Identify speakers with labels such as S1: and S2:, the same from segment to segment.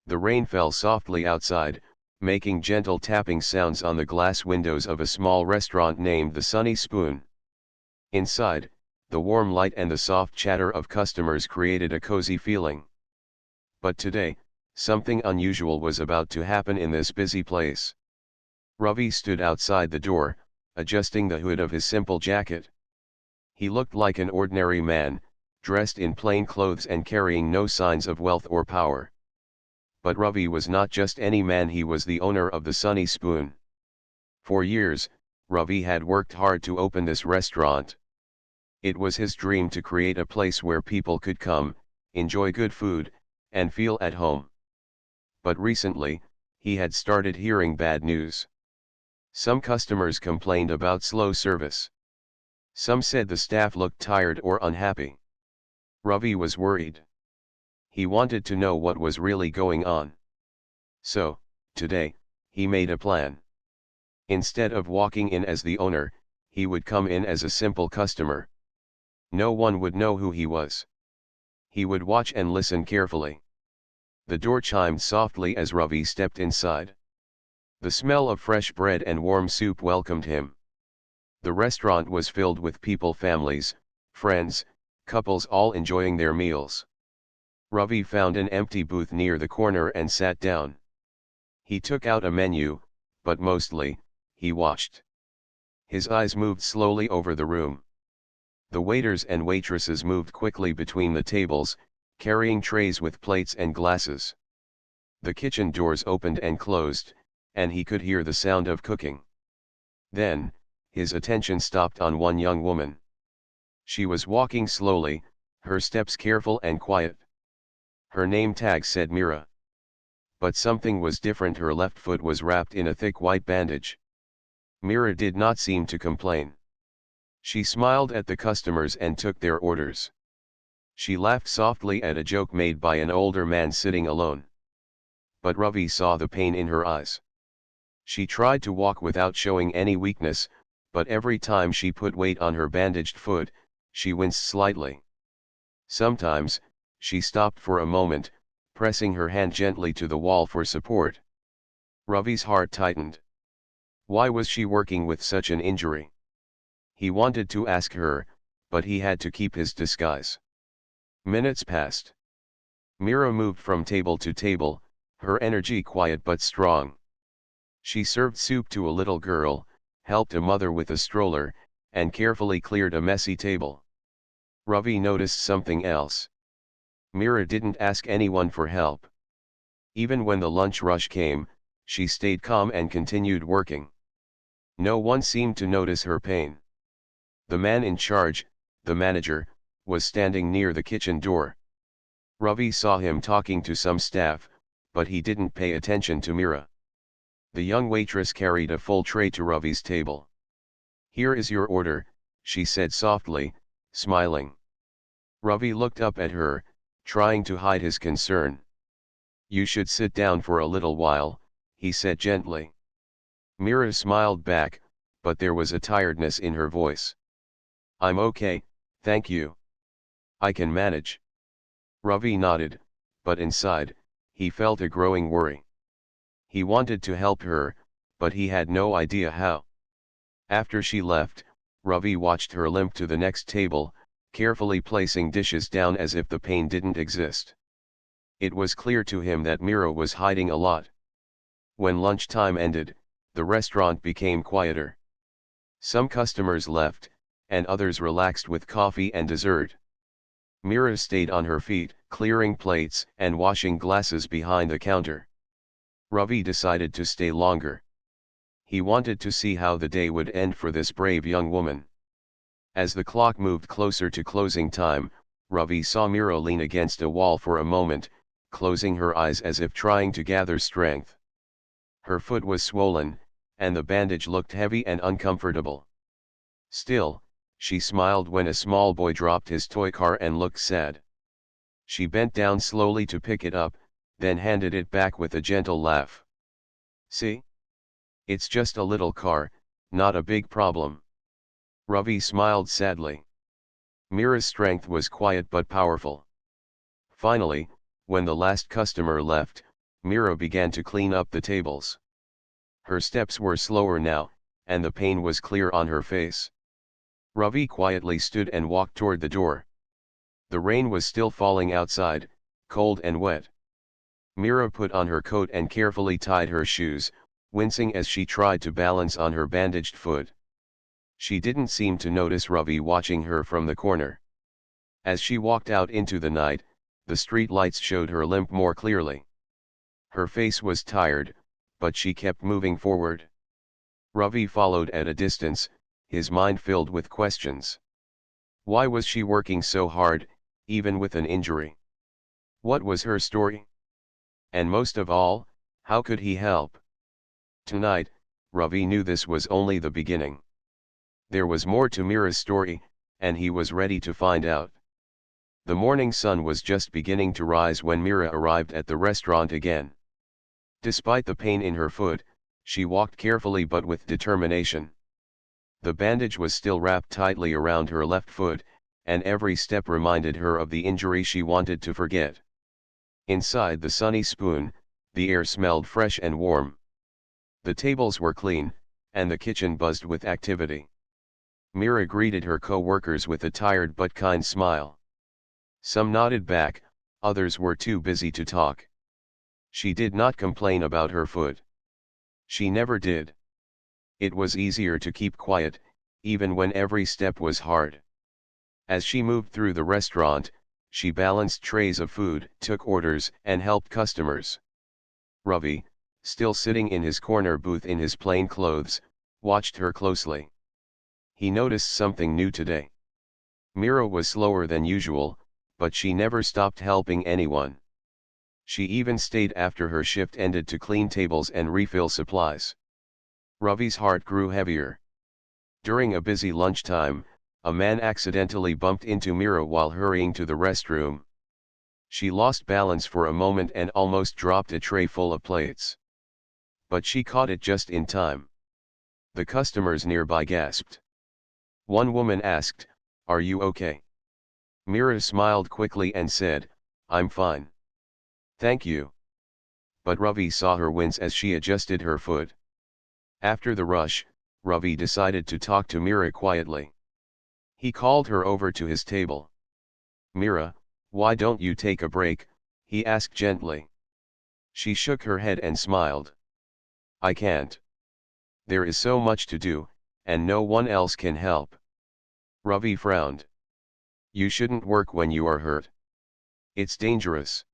S1: The rain fell softly outside, making gentle tapping sounds on the glass windows of a small restaurant named the Sunny Spoon. Inside, the warm light and the soft chatter of customers created a cozy feeling. But today, something unusual was about to happen in this busy place. Ravi stood outside the door, adjusting the hood of his simple jacket. He looked like an ordinary man, dressed in plain clothes and carrying no signs of wealth or power. But Ravi was not just any man, he was the owner of the Sunny Spoon. For years, Ravi had worked hard to open this restaurant. It was his dream to create a place where people could come, enjoy good food, and feel at home. But recently, he had started hearing bad news. Some customers complained about slow service. Some said the staff looked tired or unhappy. Ravi was worried. He wanted to know what was really going on. So, today, he made a plan. Instead of walking in as the owner, he would come in as a simple customer. No one would know who he was. He would watch and listen carefully. The door chimed softly as Ravi stepped inside. The smell of fresh bread and warm soup welcomed him. The restaurant was filled with people, families, friends, couples, all enjoying their meals. Ravi found an empty booth near the corner and sat down. He took out a menu, but mostly, he watched. His eyes moved slowly over the room. The waiters and waitresses moved quickly between the tables, carrying trays with plates and glasses. The kitchen doors opened and closed, and he could hear the sound of cooking. Then, his attention stopped on one young woman. She was walking slowly, her steps careful and quiet. Her name tag said Mira. But something was different, her left foot was wrapped in a thick white bandage. Mira did not seem to complain. She smiled at the customers and took their orders. She laughed softly at a joke made by an older man sitting alone. But Ravi saw the pain in her eyes. She tried to walk without showing any weakness, but every time she put weight on her bandaged foot, she winced slightly. Sometimes, she stopped for a moment, pressing her hand gently to the wall for support. Ravi's heart tightened. Why was she working with such an injury? He wanted to ask her, but he had to keep his disguise. Minutes passed. Mira moved from table to table, her energy quiet but strong. She served soup to a little girl, helped a mother with a stroller, and carefully cleared a messy table. Ravi noticed something else. Mira didn't ask anyone for help. Even when the lunch rush came, she stayed calm and continued working. No one seemed to notice her pain. The man in charge, the manager, was standing near the kitchen door. Ravi saw him talking to some staff, but he didn't pay attention to Mira. The young waitress carried a full tray to Ravi's table. "Here is your order," she said softly, smiling. Ravi looked up at her, trying to hide his concern. "You should sit down for a little while," he said gently. Mira smiled back, but there was a tiredness in her voice. "I'm okay, thank you. I can manage." Ravi nodded, but inside, he felt a growing worry. He wanted to help her, but he had no idea how. After she left, Ravi watched her limp to the next table, carefully placing dishes down as if the pain didn't exist. It was clear to him that Mira was hiding a lot. When lunchtime ended, the restaurant became quieter. Some customers left, and others relaxed with coffee and dessert. Mira stayed on her feet, clearing plates and washing glasses behind the counter. Ravi decided to stay longer. He wanted to see how the day would end for this brave young woman. As the clock moved closer to closing time, Ravi saw Mira lean against a wall for a moment, closing her eyes as if trying to gather strength. Her foot was swollen, and the bandage looked heavy and uncomfortable. Still, she smiled when a small boy dropped his toy car and looked sad. She bent down slowly to pick it up, then handed it back with a gentle laugh. "See? It's just a little car, not a big problem." Ravi smiled sadly. Mira's strength was quiet but powerful. Finally, when the last customer left, Mira began to clean up the tables. Her steps were slower now, and the pain was clear on her face. Ravi quietly stood and walked toward the door. The rain was still falling outside, cold and wet. Mira put on her coat and carefully tied her shoes, wincing as she tried to balance on her bandaged foot. She didn't seem to notice Ravi watching her from the corner. As she walked out into the night, the street lights showed her limp more clearly. Her face was tired, but she kept moving forward. Ravi followed at a distance, his mind filled with questions. Why was she working so hard, even with an injury? What was her story? And most of all, how could he help? Tonight, Ravi knew this was only the beginning. There was more to Mira's story, and he was ready to find out. The morning sun was just beginning to rise when Mira arrived at the restaurant again. Despite the pain in her foot, she walked carefully but with determination. The bandage was still wrapped tightly around her left foot, and every step reminded her of the injury she wanted to forget. Inside the sunny spoon, the air smelled fresh and warm. The tables were clean, and the kitchen buzzed with activity. Mira greeted her co-workers with a tired but kind smile. Some nodded back, others were too busy to talk. She did not complain about her foot. She never did. It was easier to keep quiet, even when every step was hard. As she moved through the restaurant, she balanced trays of food, took orders, and helped customers. Ravi, still sitting in his corner booth in his plain clothes, watched her closely. He noticed something new today. Mira was slower than usual, but she never stopped helping anyone. She even stayed after her shift ended to clean tables and refill supplies. Ravi's heart grew heavier. During a busy lunchtime, a man accidentally bumped into Mira while hurrying to the restroom. She lost balance for a moment and almost dropped a tray full of plates. But she caught it just in time. The customers nearby gasped. One woman asked, "Are you okay?" Mira smiled quickly and said, "I'm fine. Thank you." But Ravi saw her wince as she adjusted her foot. After the rush, Ravi decided to talk to Mira quietly. He called her over to his table. "Mira, why don't you take a break?" he asked gently. She shook her head and smiled. "I can't. There is so much to do, and no one else can help." Ravi frowned. "You shouldn't work when you are hurt. It's dangerous."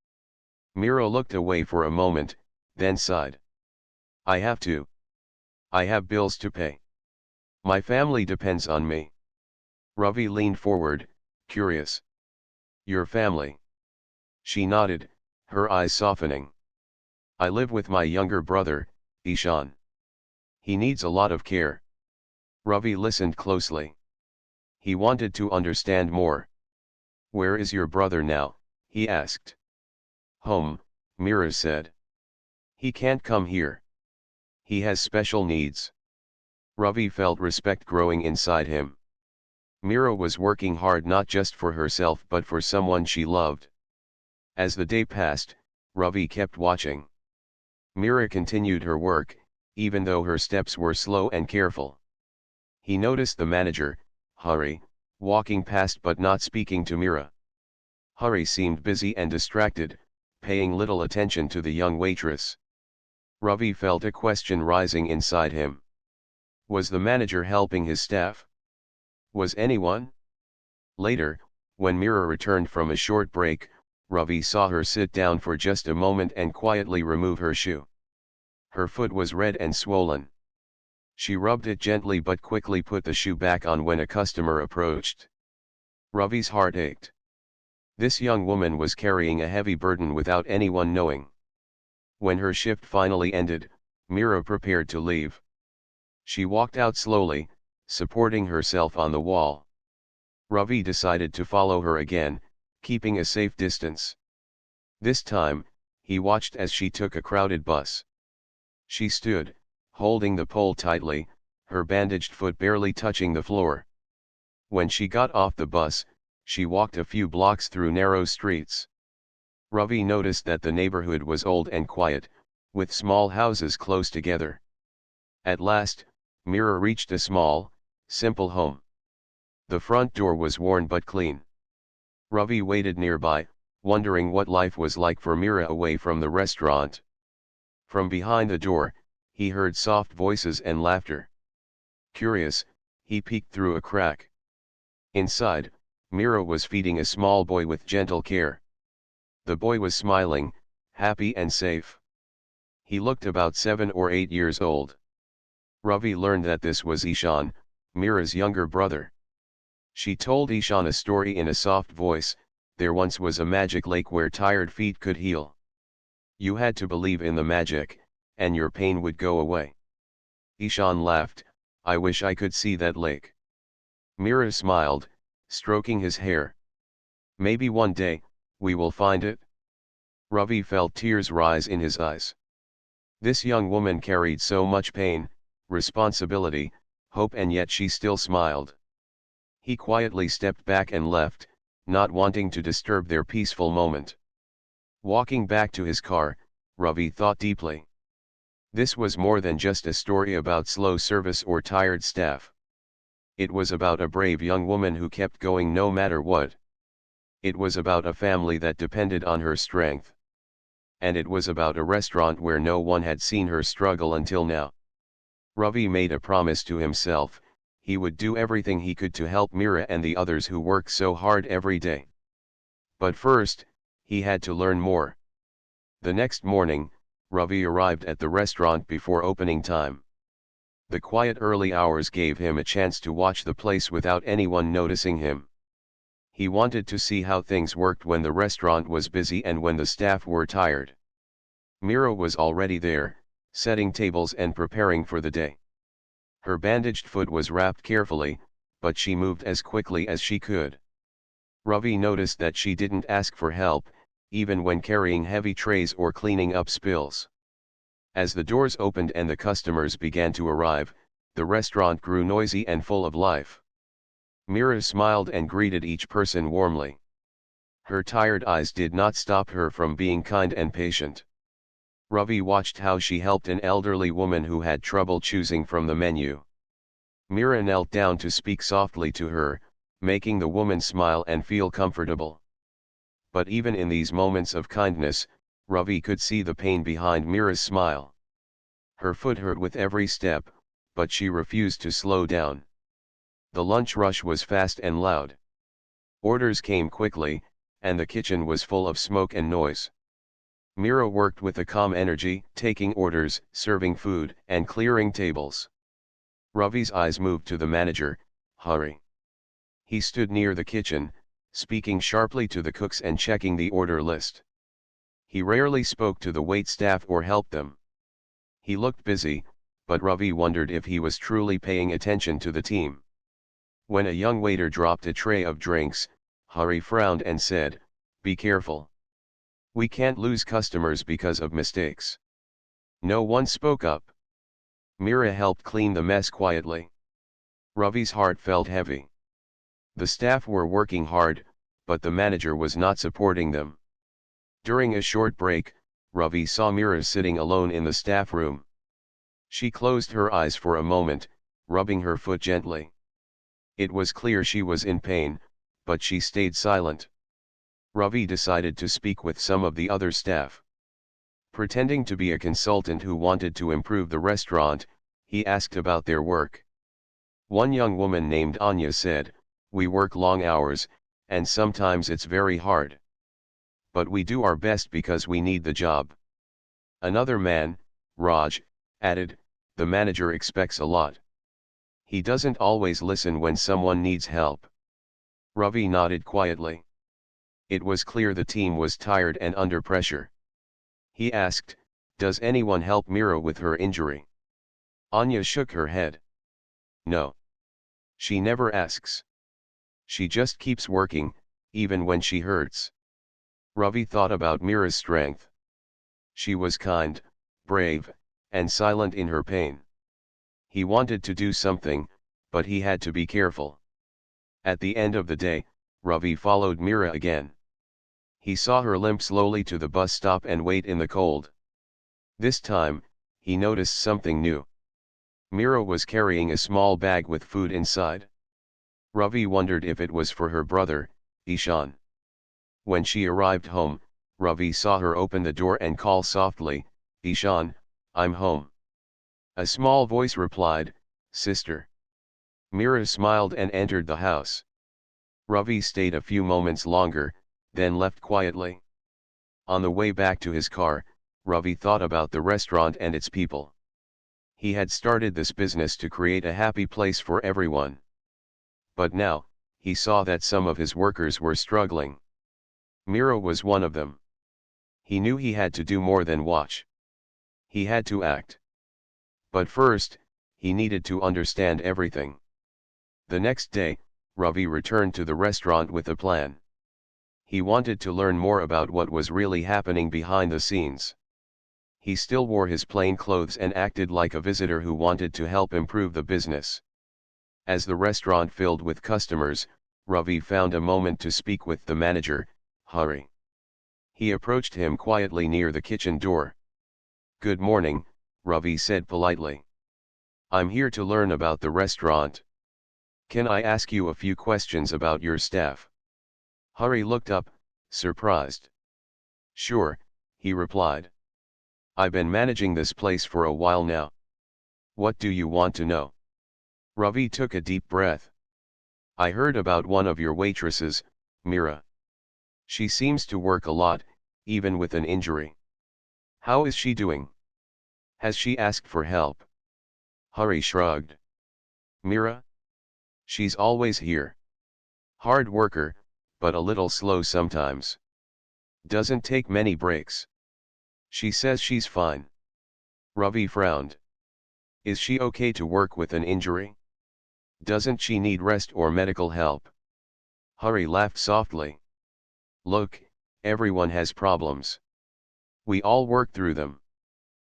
S1: Mira looked away for a moment, then sighed. "I have to. I have bills to pay. My family depends on me." Ravi leaned forward, curious. "Your family?" She nodded, her eyes softening. "I live with my younger brother, Ishan. He needs a lot of care." Ravi listened closely. He wanted to understand more. "Where is your brother now?" he asked. "Home," Mira said. "He can't come here. He has special needs." Ravi felt respect growing inside him. Mira was working hard not just for herself but for someone she loved. As the day passed, Ravi kept watching. Mira continued her work, even though her steps were slow and careful. He noticed the manager, Hari, walking past but not speaking to Mira. Hari seemed busy and distracted, paying little attention to the young waitress. Ravi felt a question rising inside him. Was the manager helping his staff? Was anyone? Later, when Mira returned from a short break, Ravi saw her sit down for just a moment and quietly remove her shoe. Her foot was red and swollen. She rubbed it gently but quickly put the shoe back on when a customer approached. Ravi's heart ached. This young woman was carrying a heavy burden without anyone knowing. When her shift finally ended, Mira prepared to leave. She walked out slowly, supporting herself on the wall. Ravi decided to follow her again, keeping a safe distance. This time, he watched as she took a crowded bus. She stood, holding the pole tightly, her bandaged foot barely touching the floor. When she got off the bus, she walked a few blocks through narrow streets. Ravi noticed that the neighborhood was old and quiet, with small houses close together. At last, Mira reached a small, simple home. The front door was worn but clean. Ravi waited nearby, wondering what life was like for Mira away from the restaurant. From behind the door, he heard soft voices and laughter. Curious, he peeked through a crack. Inside, Mira was feeding a small boy with gentle care. The boy was smiling, happy and safe. He looked about 7 or 8 years old. Ravi learned that this was Ishan, Mira's younger brother. She told Ishan a story in a soft voice. There once was a magic lake where tired feet could heal. You had to believe in the magic, and your pain would go away. Ishan laughed. I wish I could see that lake. Mira smiled, stroking his hair. Maybe one day, we will find it. Ravi felt tears rise in his eyes. This young woman carried so much pain, responsibility, hope, and yet she still smiled. He quietly stepped back and left, not wanting to disturb their peaceful moment. Walking back to his car, Ravi thought deeply. This was more than just a story about slow service or tired staff. It was about a brave young woman who kept going no matter what. It was about a family that depended on her strength. And it was about a restaurant where no one had seen her struggle until now. Ravi made a promise to himself. He would do everything he could to help Mira and the others who work so hard every day. But first, he had to learn more. The next morning, Ravi arrived at the restaurant before opening time. The quiet early hours gave him a chance to watch the place without anyone noticing him. He wanted to see how things worked when the restaurant was busy and when the staff were tired. Mira was already there, setting tables and preparing for the day. Her bandaged foot was wrapped carefully, but she moved as quickly as she could. Ravi noticed that she didn't ask for help, even when carrying heavy trays or cleaning up spills. As the doors opened and the customers began to arrive, the restaurant grew noisy and full of life. Mira smiled and greeted each person warmly. Her tired eyes did not stop her from being kind and patient. Ravi watched how she helped an elderly woman who had trouble choosing from the menu. Mira knelt down to speak softly to her, making the woman smile and feel comfortable. But even in these moments of kindness, Ravi could see the pain behind Mira's smile. Her foot hurt with every step, but she refused to slow down. The lunch rush was fast and loud. Orders came quickly, and the kitchen was full of smoke and noise. Mira worked with a calm energy, taking orders, serving food, and clearing tables. Ravi's eyes moved to the manager, Hari. He stood near the kitchen, speaking sharply to the cooks and checking the order list. He rarely spoke to the wait staff or helped them. He looked busy, but Ravi wondered if he was truly paying attention to the team. When a young waiter dropped a tray of drinks, Hari frowned and said, "Be careful. We can't lose customers because of mistakes." No one spoke up. Mira helped clean the mess quietly. Ravi's heart felt heavy. The staff were working hard, but the manager was not supporting them. During a short break, Ravi saw Mira sitting alone in the staff room. She closed her eyes for a moment, rubbing her foot gently. It was clear she was in pain, but she stayed silent. Ravi decided to speak with some of the other staff. Pretending to be a consultant who wanted to improve the restaurant, he asked about their work. One young woman named Anya said, "We work long hours, and sometimes it's very hard. But we do our best because we need the job." Another man, Raj, added, "The manager expects a lot. He doesn't always listen when someone needs help." Ravi nodded quietly. It was clear the team was tired and under pressure. He asked, "Does anyone help Mira with her injury?" Anya shook her head. "No. She never asks. She just keeps working, even when she hurts." Ravi thought about Mira's strength. She was kind, brave, and silent in her pain. He wanted to do something, but he had to be careful. At the end of the day, Ravi followed Mira again. He saw her limp slowly to the bus stop and wait in the cold. This time, he noticed something new. Mira was carrying a small bag with food inside. Ravi wondered if it was for her brother, Ishan. When she arrived home, Ravi saw her open the door and call softly, "Ishan, I'm home." A small voice replied, "Sister." Mira smiled and entered the house. Ravi stayed a few moments longer, then left quietly. On the way back to his car, Ravi thought about the restaurant and its people. He had started this business to create a happy place for everyone. But now, he saw that some of his workers were struggling. Mira was one of them. He knew he had to do more than watch. He had to act. But first, he needed to understand everything. The next day, Ravi returned to the restaurant with a plan. He wanted to learn more about what was really happening behind the scenes. He still wore his plain clothes and acted like a visitor who wanted to help improve the business. As the restaurant filled with customers, Ravi found a moment to speak with the manager, Hari. He approached him quietly near the kitchen door. "Good morning," Ravi said politely. "I'm here to learn about the restaurant. Can I ask you a few questions about your staff?" Hari looked up, surprised. "Sure," he replied. "I've been managing this place for a while now. What do you want to know?" Ravi took a deep breath. "I heard about one of your waitresses, Mira. She seems to work a lot, even with an injury. How is she doing? Has she asked for help?" Hari shrugged. "Mira? She's always here. Hard worker, but a little slow sometimes. Doesn't take many breaks. She says she's fine." Ravi frowned. "Is she okay to work with an injury? Doesn't she need rest or medical help?" Hari laughed softly. "Look, everyone has problems. We all work through them.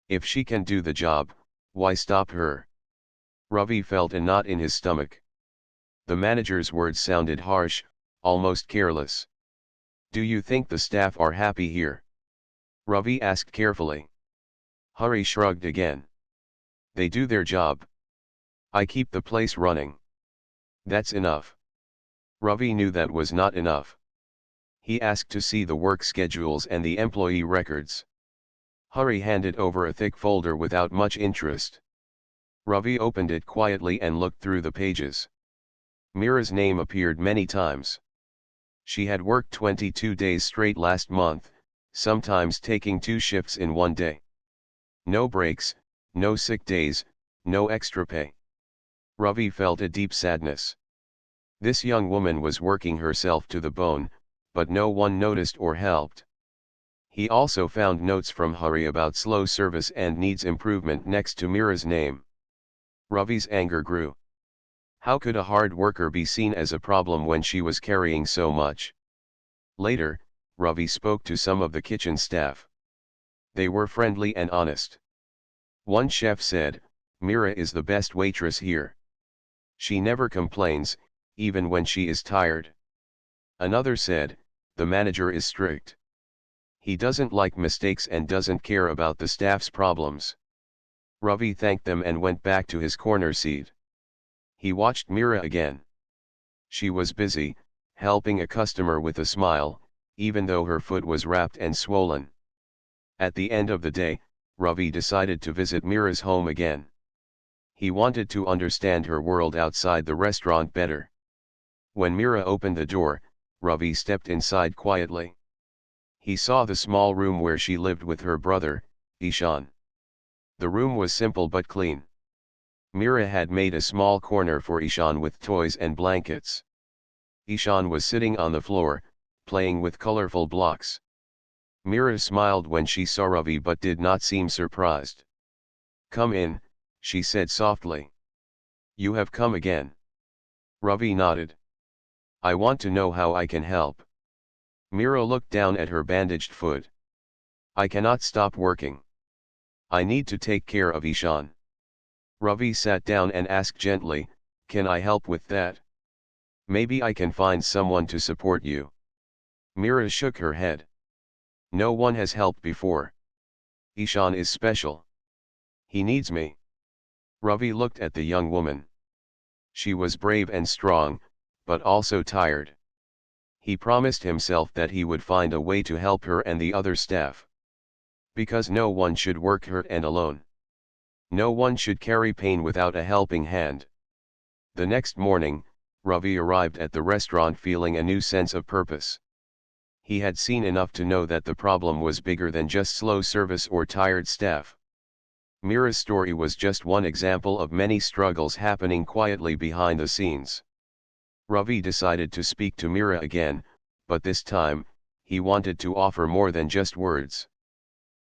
S1: If she can do the job, why stop her?" Ravi felt a knot in his stomach. The manager's words sounded harsh, almost careless. "Do you think the staff are happy here?" Ravi asked carefully. Hari shrugged again. "They do their job. I keep the place running. That's enough." Ravi knew that was not enough. He asked to see the work schedules and the employee records. Hari handed over a thick folder without much interest. Ravi opened it quietly and looked through the pages. Mira's name appeared many times. She had worked 22 days straight last month, sometimes taking 2 shifts in one day. No breaks, no sick days, no extra pay. Ravi felt a deep sadness. This young woman was working herself to the bone, but no one noticed or helped. He also found notes from Hari about slow service and needs improvement next to Mira's name. Ravi's anger grew. How could a hard worker be seen as a problem when she was carrying so much? Later, Ravi spoke to some of the kitchen staff. They were friendly and honest. One chef said, "Mira is the best waitress here. She never complains, even when she is tired." Another said, "The manager is strict. He doesn't like mistakes and doesn't care about the staff's problems." Ravi thanked them and went back to his corner seat. He watched Mira again. She was busy, helping a customer with a smile, even though her foot was wrapped and swollen. At the end of the day, Ravi decided to visit Mira's home again. He wanted to understand her world outside the restaurant better. When Mira opened the door, Ravi stepped inside quietly. He saw the small room where she lived with her brother, Ishan. The room was simple but clean. Mira had made a small corner for Ishan with toys and blankets. Ishan was sitting on the floor, playing with colorful blocks. Mira smiled when she saw Ravi but did not seem surprised. "Come in," she said softly. "You have come again." Ravi nodded. "I want to know how I can help." Mira looked down at her bandaged foot. "I cannot stop working. I need to take care of Ishan." Ravi sat down and asked gently, "Can I help with that? Maybe I can find someone to support you." Mira shook her head. No one has helped before. Ishan is special. He needs me. Ravi looked at the young woman. She was brave and strong, but also tired. He promised himself that he would find a way to help her and the other staff. Because no one should work hurt and alone. No one should carry pain without a helping hand. The next morning, Ravi arrived at the restaurant feeling a new sense of purpose. He had seen enough to know that the problem was bigger than just slow service or tired staff. Mira's story was just one example of many struggles happening quietly behind the scenes. Ravi decided to speak to Mira again, but this time, he wanted to offer more than just words.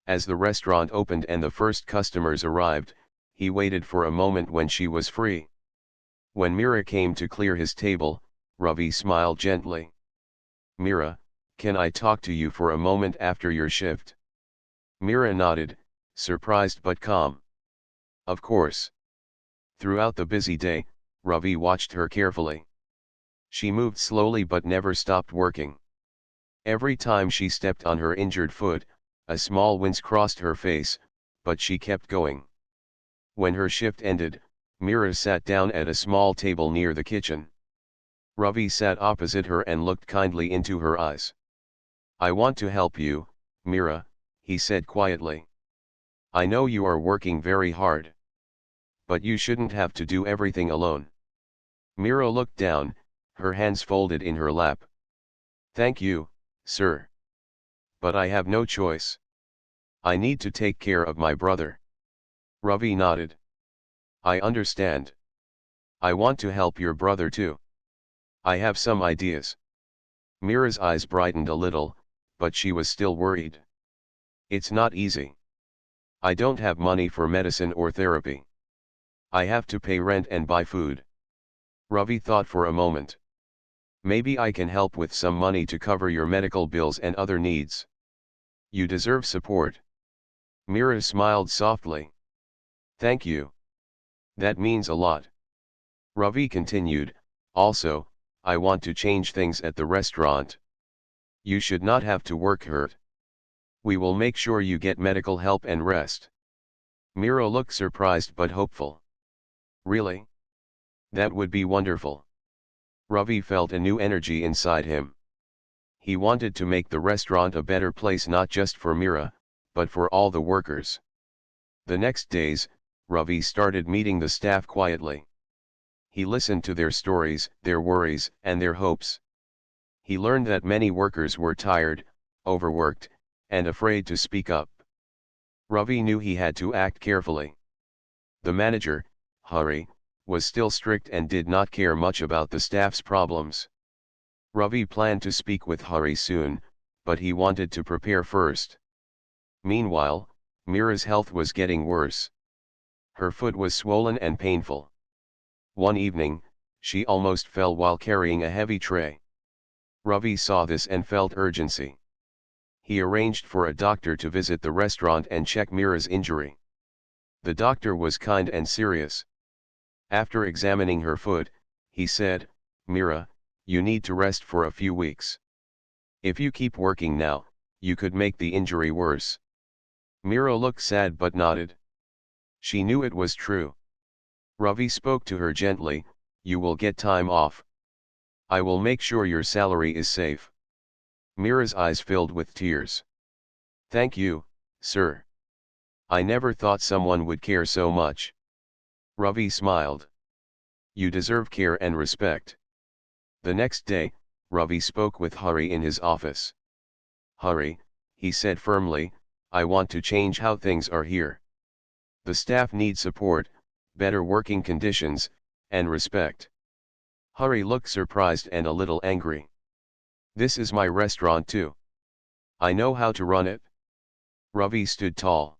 S1: As the restaurant opened and the first customers arrived, he waited for a moment when she was free. When Mira came to clear his table, Ravi smiled gently. Mira, can I talk to you for a moment after your shift? Mira nodded, surprised but calm. Of course. Throughout the busy day, Ravi watched her carefully. She moved slowly but never stopped working. Every time she stepped on her injured foot, a small wince crossed her face, but she kept going. When her shift ended, Mira sat down at a small table near the kitchen. Ravi sat opposite her and looked kindly into her eyes. I want to help you, Mira, he said quietly. I know you are working very hard. But you shouldn't have to do everything alone. Mira looked down, her hands folded in her lap. Thank you, sir. But I have no choice. I need to take care of my brother. Ravi nodded. I understand. I want to help your brother too. I have some ideas. Mira's eyes brightened a little, but she was still worried. It's not easy. I don't have money for medicine or therapy. I have to pay rent and buy food. Ravi thought for a moment. Maybe I can help with some money to cover your medical bills and other needs. You deserve support. Mira smiled softly. Thank you. That means a lot. Ravi continued, also, I want to change things at the restaurant. You should not have to work hurt. We will make sure you get medical help and rest. Mira looked surprised but hopeful. Really? That would be wonderful. Ravi felt a new energy inside him. He wanted to make the restaurant a better place not just for Mira, but for all the workers. The next days, Ravi started meeting the staff quietly. He listened to their stories, their worries, and their hopes. He learned that many workers were tired, overworked, and afraid to speak up. Ravi knew he had to act carefully. The manager, Hari, was still strict and did not care much about the staff's problems. Ravi planned to speak with Hari soon, but he wanted to prepare first. Meanwhile, Mira's health was getting worse. Her foot was swollen and painful. One evening, she almost fell while carrying a heavy tray. Ravi saw this and felt urgency. He arranged for a doctor to visit the restaurant and check Mira's injury. The doctor was kind and serious. After examining her foot, he said, Mira, you need to rest for a few weeks. If you keep working now, you could make the injury worse. Mira looked sad but nodded. She knew it was true. Ravi spoke to her gently, you will get time off. I will make sure your salary is safe. Mira's eyes filled with tears. Thank you, sir. I never thought someone would care so much. Ravi smiled. You deserve care and respect. The next day, Ravi spoke with Hari in his office. Hari, he said firmly, I want to change how things are here. The staff need support, better working conditions, and respect. Hari looked surprised and a little angry. This is my restaurant too. I know how to run it. Ravi stood tall.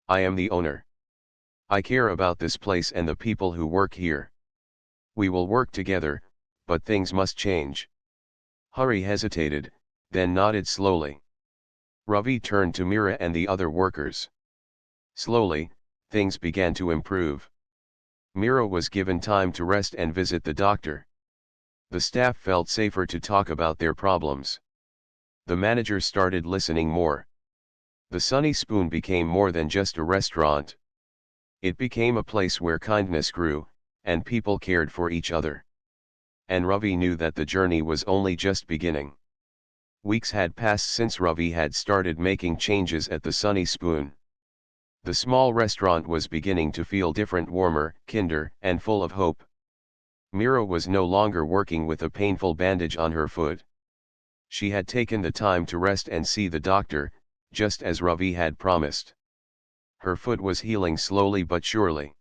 S1: I am the owner. I care about this place and the people who work here. We will work together, but things must change. Hari hesitated, then nodded slowly. Ravi turned to Mira and the other workers. Slowly, things began to improve. Mira was given time to rest and visit the doctor. The staff felt safer to talk about their problems. The manager started listening more. The Sunny Spoon became more than just a restaurant. It became a place where kindness grew, and people cared for each other. And Ravi knew that the journey was only just beginning. Weeks had passed since Ravi had started making changes at the Sunny Spoon. The small restaurant was beginning to feel different, warmer, kinder, and full of hope. Mira was no longer working with a painful bandage on her foot. She had taken the time to rest and see the doctor, just as Ravi had promised. Her foot was healing slowly but surely.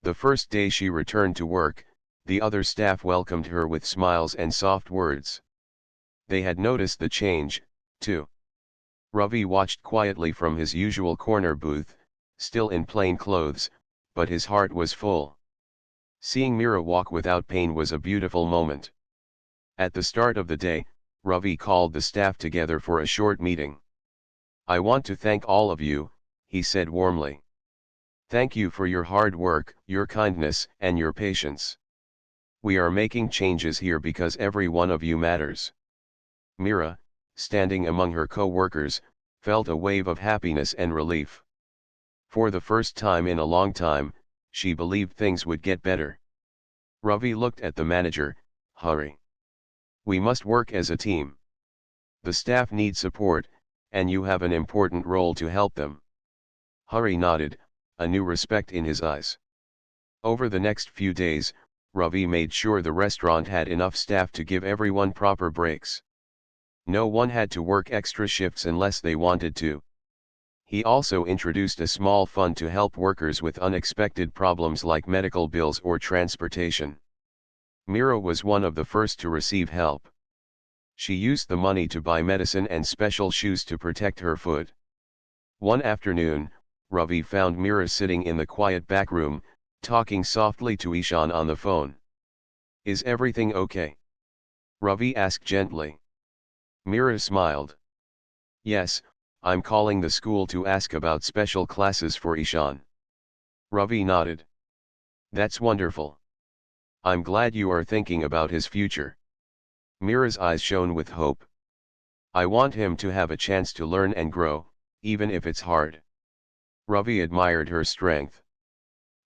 S1: The first day she returned to work, the other staff welcomed her with smiles and soft words. They had noticed the change, too. Ravi watched quietly from his usual corner booth, still in plain clothes, but his heart was full. Seeing Mira walk without pain was a beautiful moment. At the start of the day, Ravi called the staff together for a short meeting. "I want to thank all of you," he said warmly. "Thank you for your hard work, your kindness, and your patience. We are making changes here because every one of you matters." Mira, standing among her co-workers, felt a wave of happiness and relief. For the first time in a long time, she believed things would get better. Ravi looked at the manager. "Hurry. We must work as a team. The staff need support, and you have an important role to help them." Hari nodded, a new respect in his eyes. Over the next few days, Ravi made sure the restaurant had enough staff to give everyone proper breaks. No one had to work extra shifts unless they wanted to. He also introduced a small fund to help workers with unexpected problems like medical bills or transportation. Mira was one of the first to receive help. She used the money to buy medicine and special shoes to protect her foot. One afternoon, Ravi found Mira sitting in the quiet back room, talking softly to Ishan on the phone. "Is everything okay?" Ravi asked gently. Mira smiled. "Yes, I'm calling the school to ask about special classes for Ishan." Ravi nodded. "That's wonderful. I'm glad you are thinking about his future." Mira's eyes shone with hope. "I want him to have a chance to learn and grow, even if it's hard." Ravi admired her strength.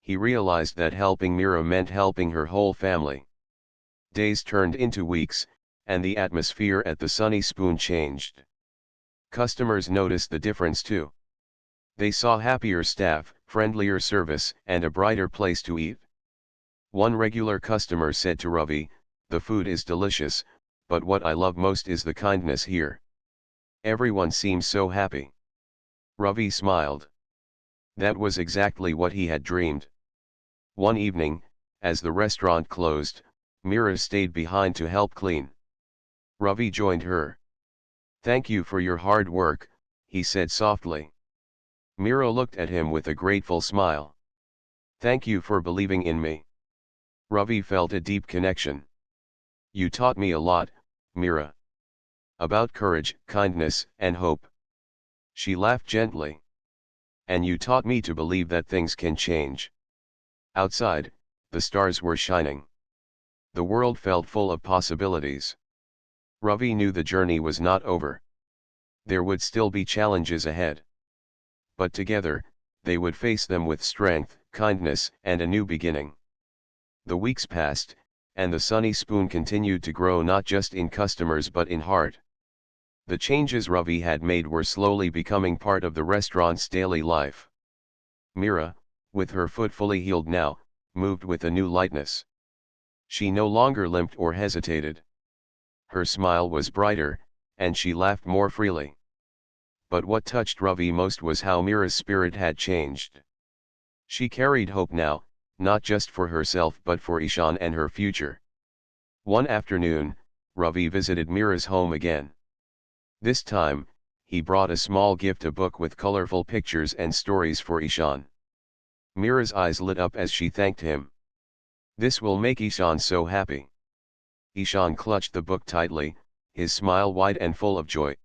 S1: He realized that helping Mira meant helping her whole family. Days turned into weeks, and the atmosphere at the Sunny Spoon changed. Customers noticed the difference too. They saw happier staff, friendlier service, and a brighter place to eat. One regular customer said to Ravi, "The food is delicious, but what I love most is the kindness here. Everyone seems so happy." Ravi smiled. That was exactly what he had dreamed. One evening, as the restaurant closed, Mira stayed behind to help clean. Ravi joined her. "Thank you for your hard work," he said softly. Mira looked at him with a grateful smile. "Thank you for believing in me." Ravi felt a deep connection. "You taught me a lot, Mira. About courage, kindness, and hope." She laughed gently. "And you taught me to believe that things can change." Outside, the stars were shining. The world felt full of possibilities. Ravi knew the journey was not over. There would still be challenges ahead. But together, they would face them with strength, kindness, and a new beginning. The weeks passed, and the Sunny Spoon continued to grow not just in customers but in heart. The changes Ravi had made were slowly becoming part of the restaurant's daily life. Mira, with her foot fully healed now, moved with a new lightness. She no longer limped or hesitated. Her smile was brighter, and she laughed more freely. But what touched Ravi most was how Mira's spirit had changed. She carried hope now, not just for herself but for Ishan and her future. One afternoon, Ravi visited Mira's home again. This time, he brought a small gift, a book with colorful pictures and stories for Ishan. Mira's eyes lit up as she thanked him. "This will make Ishan so happy." Ishan clutched the book tightly, his smile wide and full of joy.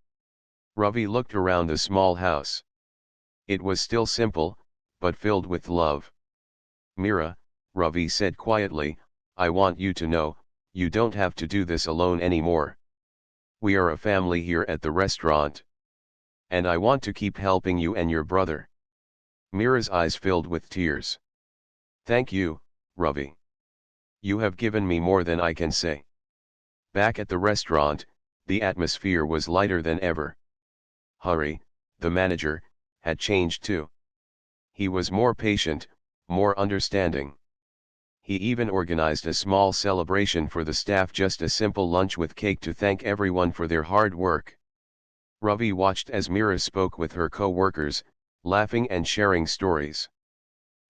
S1: Ravi looked around the small house. It was still simple, but filled with love. "Mira," Ravi said quietly, "I want you to know, you don't have to do this alone anymore. We are a family here at the restaurant. And I want to keep helping you and your brother. Mira's eyes filled with tears. Thank you, Ravi. You have given me more than I can say. Back at the restaurant, the atmosphere was lighter than ever. Hari, the manager, had changed too. He was more patient, more understanding. He even organized a small celebration for the staff, just a simple lunch with cake to thank everyone for their hard work. Ravi watched as Mira spoke with her co-workers, laughing and sharing stories.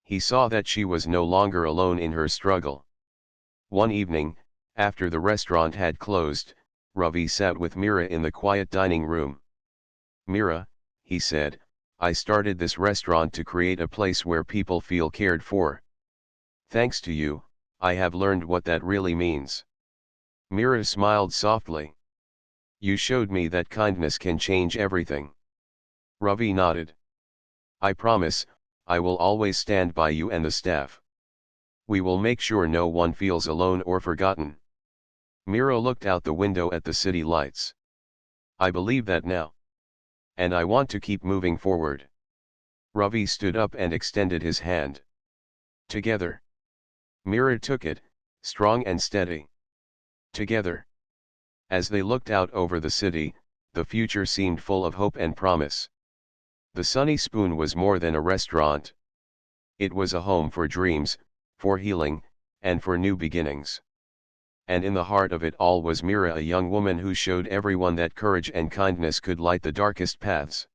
S1: He saw that she was no longer alone in her struggle. One evening, after the restaurant had closed, Ravi sat with Mira in the quiet dining room. Mira, he said, I started this restaurant to create a place where people feel cared for. Thanks to you, I have learned what that really means. Mira smiled softly. You showed me that kindness can change everything. Ravi nodded. I promise, I will always stand by you and the staff. We will make sure no one feels alone or forgotten. Mira looked out the window at the city lights. I believe that now. And I want to keep moving forward. Ravi stood up and extended his hand. Together. Mira took it, strong and steady. Together. As they looked out over the city, the future seemed full of hope and promise. The Sunny Spoon was more than a restaurant. It was a home for dreams, for healing, and for new beginnings. And in the heart of it all was Mira, a young woman who showed everyone that courage and kindness could light the darkest paths.